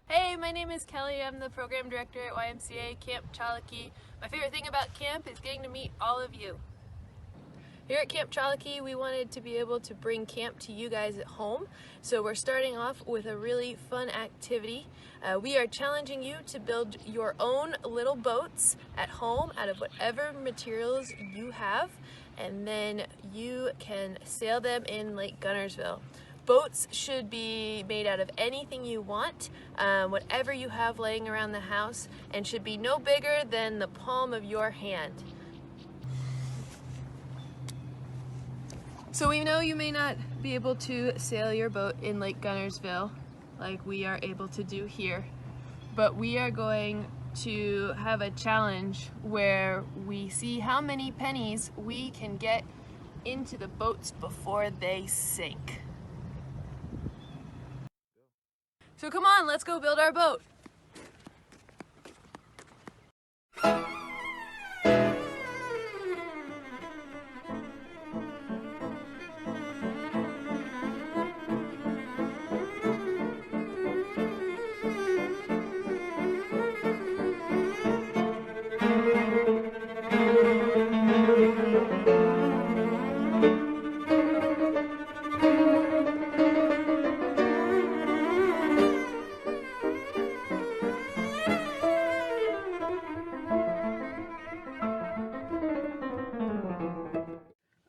Hey, my name is Kelly. I'm the program director at YMCA Camp Chalaki. My favorite thing about camp is getting to meet all of you. Here at Camp Chalaki, we wanted to be able to bring camp to you guys at home. So we're starting off with a really fun activity. We are challenging you to build your own little boats at home out of whatever materials you have, and then you can sail them in Lake Guntersville. Boats should be made out of anything you want, whatever you have laying around the house, and should be no bigger than the palm of your hand. So we know you may not be able to sail your boat in Lake Guntersville like we are able to do here, but we are going to have a challenge where we see how many pennies we can get into the boats before they sink. So come on, let's go build our boat.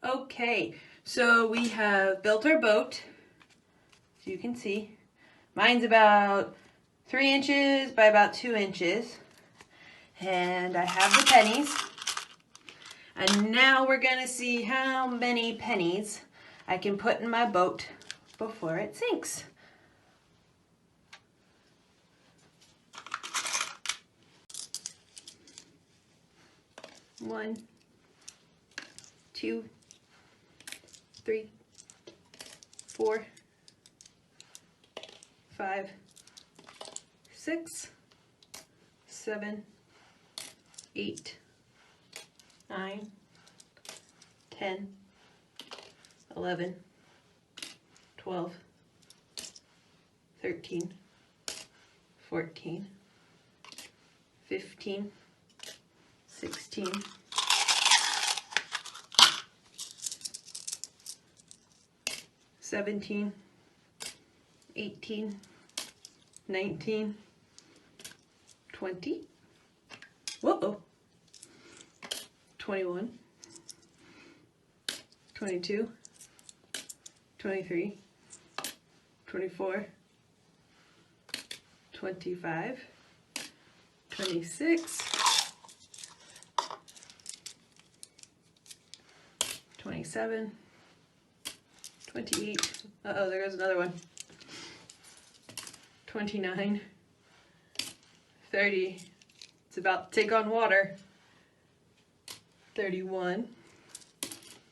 Okay, so we have built our boat, as you can see. Mine's about 3 inches by about 2 inches. And I have the pennies. And now we're gonna see how many pennies I can put in my boat before it sinks. One, 2, 3, 4, 5, 6, 7, 8, 9, 10, 11, 12, 13, 14, 15, 16, 17, 18, 19, 20, whoa, 21, 22, 23, 24, 25, 26, 27, 28, uh-oh, there goes another one, 29, 30, it's about to take on water, 31,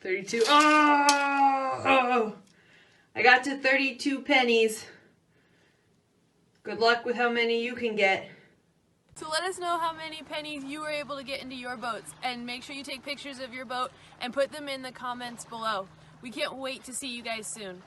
32, oh! I got to 32 pennies. Good luck with how many you can get. So let us know how many pennies you were able to get into your boats, and make sure you take pictures of your boat and put them in the comments below. We can't wait to see you guys soon.